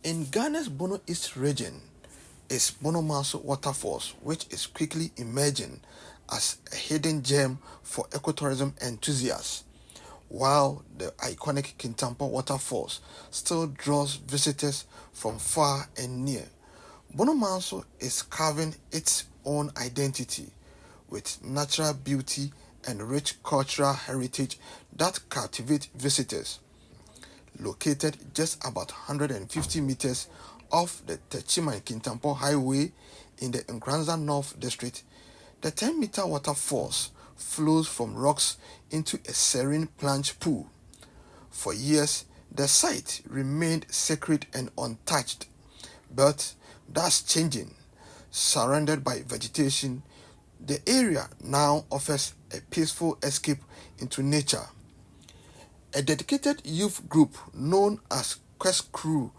In Ghana's Bono East region is Bonomanso Waterfalls, which is quickly emerging as a hidden gem for ecotourism enthusiasts, while the iconic Kintampo Waterfalls still draws visitors from far and near. Bonomanso is carving its own identity with natural beauty and rich cultural heritage that captivate visitors. Located just about 150 meters off the Techiman-Kintampo highway in the Nkranza North District, the 10-meter waterfalls flows from rocks into a serene plunge pool. For years, the site remained sacred and untouched, but that's changing. Surrounded by vegetation, the area now offers a peaceful escape into nature. A dedicated youth group known as Quest Crew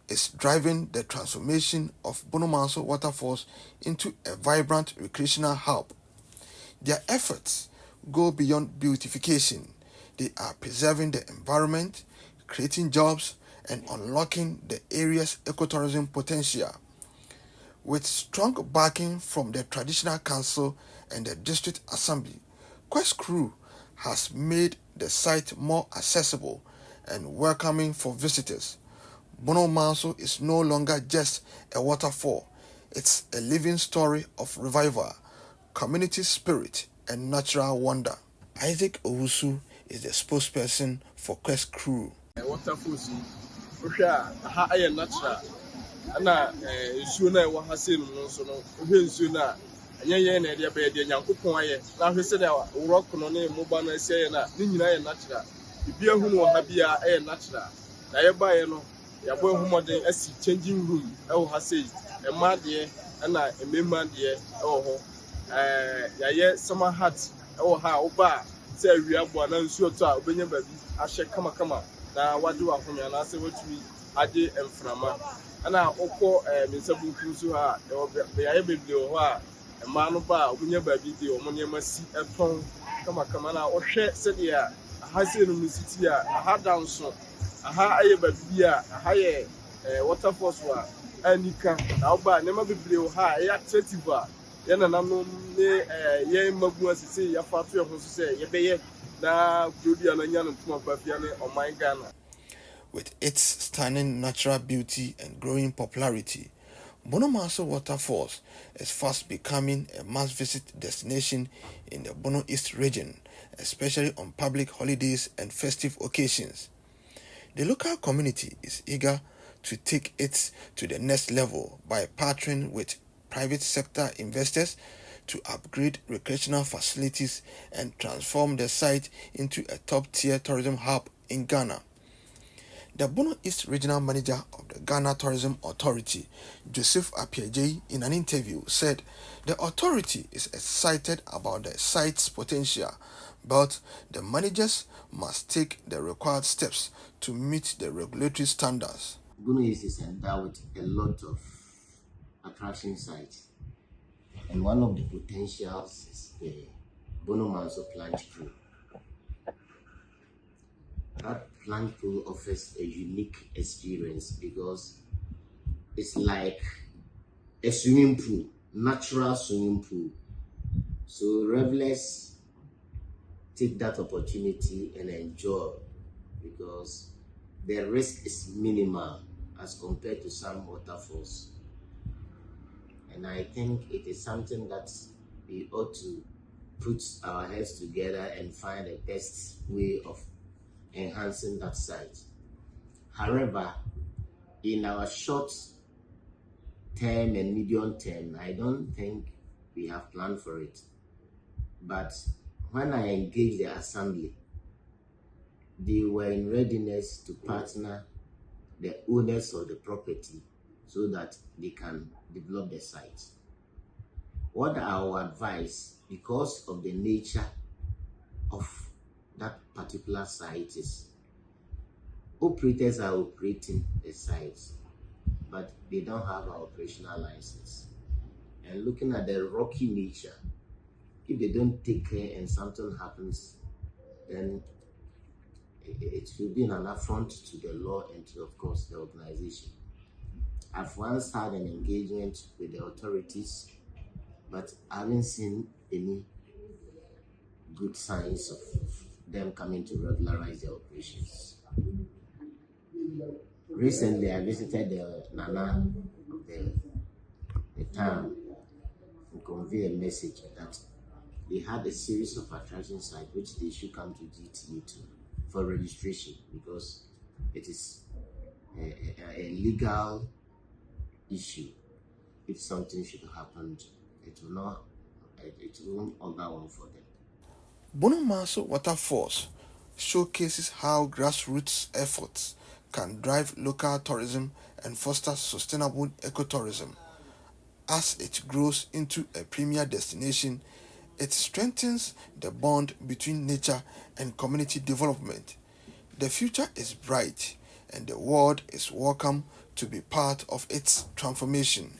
is driving the transformation of Bonomanso Waterfalls into a vibrant recreational hub. Their efforts go beyond beautification. They are preserving the environment, creating jobs, and unlocking the area's ecotourism potential. With strong backing from the traditional council and the district assembly, Quest Crew has made the site more accessible and welcoming for visitors. Bonomanso is no longer just a waterfall, it's a living story of revival, community spirit, and natural wonder. Isaac Owusu is the spokesperson for Quest Crew. Waterfalls yi wohwɛ a ha ayɛ natural ana nsuo na ɛwɔ ha sei no nso no wohwɛ nsuo no a ɛnyɛ yɛn na ɛde bɛyɛ deɛ Nyankopɔn ayɛ na ahwɛ sɛdeɛ rock no ne moba no asi ayɛ no a ne nyinaa yɛ natural bibi ahunu wɔ ha bia ɛyɛ natural na yɛbaeɛ no yɛabɔ ahomɔden asi changing room ɛwɔ ha sei ɛmma deɛ ɛna mmarima deɛ ɛwɔ hɔ yɛayɛ summer hat ɛwɔ ha a woba a sɛ awia aboa na nsuo tɔ a wobɛnya baabi ahyɛ kamakama na wade wahome anaasɛ watumi agye mframa ana wokɔ me nsa bunkum so ha bɛyɛ bebree wɔ hɔ a mmaa no ba a wɔnya baabi de wɔn nneɛma si tɔn kamakama na wɔhwɛ sɛdeɛ aha sei no siti a aha da nso aha ayɛ baabi bi a aha yɛ waterfalls a anika na woba nneɛma bebree wɔ ha a ɛyɛ attractive a yɛn nananom ne yɛn mmabu asese yɛafa ato yɛn ho so sɛ yɛbɛyɛ na kurodua no anya no ntoma bafia ne ɔman Ghana. With its stunning natural beauty and growing popularity, Bonomanso Waterfalls is fast becoming a must-visit destination in the Bono East region, especially on public holidays and festive occasions. The local community is eager to take it to the next level by partnering with private sector investors to upgrade recreational facilities and transform the site into a top-tier tourism hub in Ghana. The Bono East Regional Manager of the Ghana Tourism Authority, Joseph Apiagyei, in an interview said the authority is excited about the site's potential, but the managers must take the required steps to meet the regulatory standards. Bono East is endowed with a lot of attraction sites, and one of the potentials is the Bonomanso plunge pool. That plunge pool offers a unique experience because it's like a swimming pool, natural swimming pool. So revelers take that opportunity and enjoy because the risk is minimal as compared to some waterfalls. And I think it is something that we ought to put our heads together and find the best way of enhancing that site. However, in our short term and medium term, I don't think we have planned for it. But when I engaged the assembly, they were in readiness to partner the owners of the property so that they can develop the site. What I will advise, because of the nature of that particular site, is operators are operating the sites, but they don't have an operational license. And looking at the rocky nature, if they don't take care and something happens, then it will be an affront to the law and to, of course, the organization. I've once had an engagement with the authorities, but I haven't seen any good signs of them coming to regularize their operations. Recently, I visited the Nana of the town and conveyed a message that they had a series of attraction sites which they should come to GTU to for registration, because it is a legal issue. If something should happen, it won't augur well for them. Bonomanso Waterfalls showcases how grassroots efforts can drive local tourism and foster sustainable ecotourism. As it grows into a premier destination, it strengthens the bond between nature and community development. The future is bright, and the world is welcome to be part of its transformation.